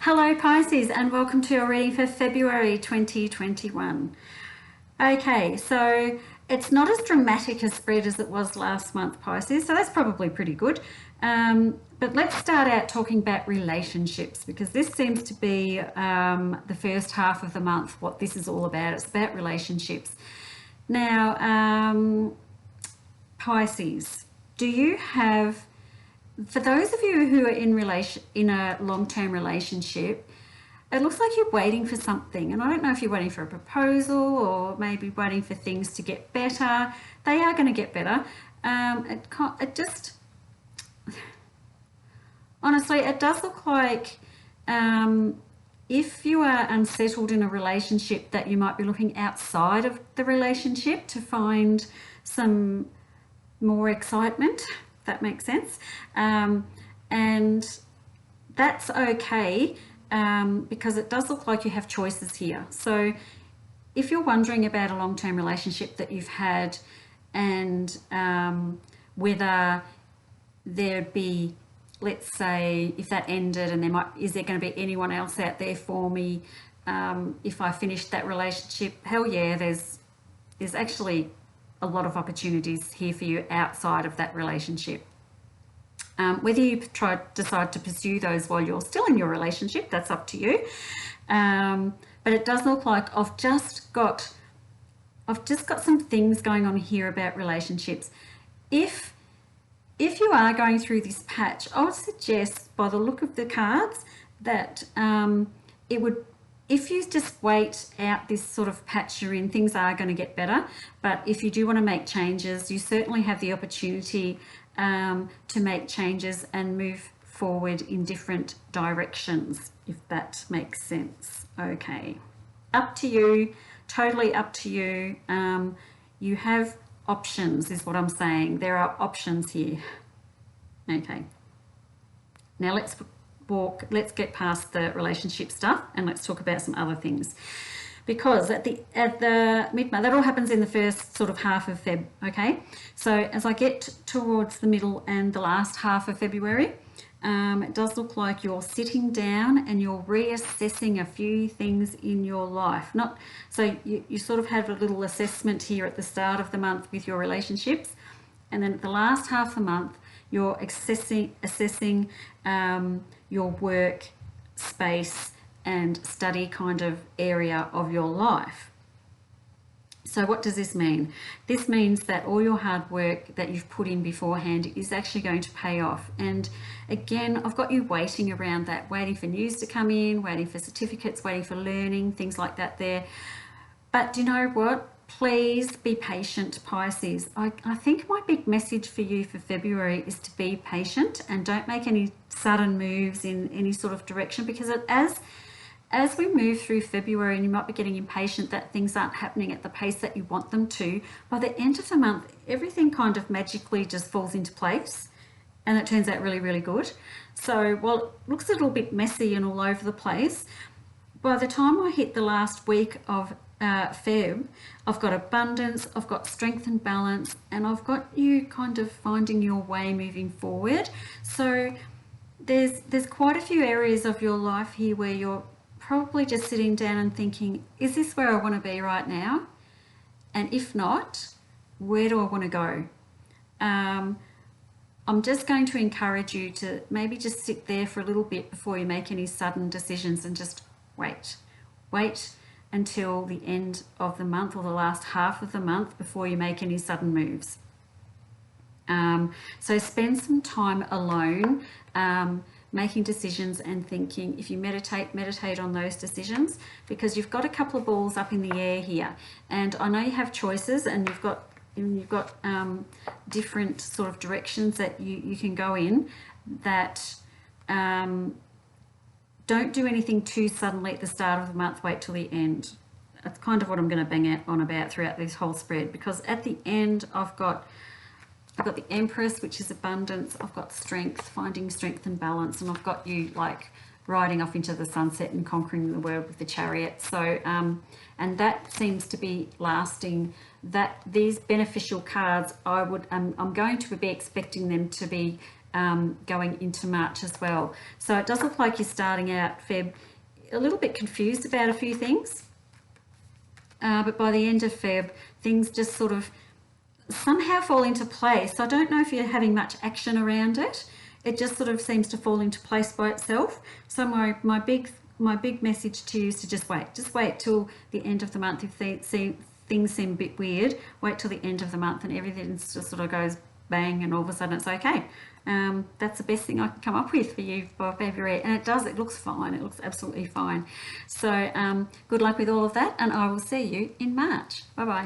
Hello Pisces, and welcome to your reading for February 2021. Okay, so it's not as dramatic a spread as it was last month, Pisces, so that's probably pretty good. But let's start out talking about relationships, because this seems to be the first half of the month, what this is all about. It's about relationships. Now, Pisces, do you have, for those of you who are in a long-term relationship, it looks like you're waiting for something, and I don't know if you're waiting for a proposal or maybe waiting for things to get better. They are going to get better. Honestly, it does look like if you are unsettled in a relationship, that you might be looking outside of the relationship to find some more excitement, if that makes sense. And that's okay, because it does look like you have choices here. So if you're wondering about a long-term relationship that you've had, and whether there'd be, let's say, if that ended, and is there going to be anyone else out there for me if I finished that relationship? Hell yeah, there's actually a lot of opportunities here for you outside of that relationship. Whether you decide to pursue those while you're still in your relationship, that's up to you. But it does look like I've just got some things going on here about relationships. If you are going through this patch, I would suggest, by the look of the cards, that if you just wait out this sort of patch you're in, things are going to get better. But if you do want to make changes, you certainly have the opportunity to make changes and move forward in different directions, if that makes sense. Okay, up to you, totally up to you. You have options, is what I'm saying. There are options here. Okay, now let's get past the relationship stuff and let's talk about some other things, because at the mid-month, that all happens in the first sort of half of Feb. Okay, so as I get towards the middle and the last half of February, it does look like you're sitting down and you're reassessing a few things in your life. So you sort of have a little assessment here at the start of the month with your relationships, and then at the last half of the month you're assessing your work space and study kind of area of your life. So what does this mean? This means that all your hard work that you've put in beforehand is actually going to pay off. And again, I've got you waiting around that, waiting for news to come in, waiting for certificates, waiting for learning, things like that there. But do you know what? Please be patient, Pisces. I think my big message for you for February is to be patient and don't make any sudden moves in any sort of direction, because as we move through February, and you might be getting impatient that things aren't happening at the pace that you want them to, by the end of the month, everything kind of magically just falls into place and it turns out really, really good. So while it looks a little bit messy and all over the place, by the time I hit the last week of Feb, I've got abundance, I've got strength and balance, and I've got you kind of finding your way moving forward. So there's quite a few areas of your life here where you're probably just sitting down and thinking, is this where I want to be right now? And if not, where do I want to go? I'm just going to encourage you to maybe just sit there for a little bit before you make any sudden decisions, and just wait until the end of the month or the last half of the month before you make any sudden moves. So spend some time alone, making decisions and thinking. If you meditate on those decisions, because you've got a couple of balls up in the air here, and I know you have choices, and you've got different sort of directions that you can go in. That don't do anything too suddenly at the start of the month. Wait till the end. That's kind of what I'm going to bang on about throughout this whole spread, because at the end I've got the Empress, which is abundance. I've got strength, finding strength and balance, and I've got you like riding off into the sunset and conquering the world with the Chariot. So and that seems to be lasting. That these beneficial cards, I'm going to be expecting them to be going into March as well. So it does look like you're starting out Feb a little bit confused about a few things, but by the end of Feb, things just sort of somehow fall into place. I don't know if you're having much action around it. It just sort of seems to fall into place by itself. So my big message to you is to just wait till the end of the month. If things seem a bit weird, wait till the end of the month and everything just sort of goes bang, and all of a sudden it's okay. That's the best thing I can come up with for you for February, and it looks fine. It looks absolutely fine. So good luck with all of that, and I will see you in March. Bye bye.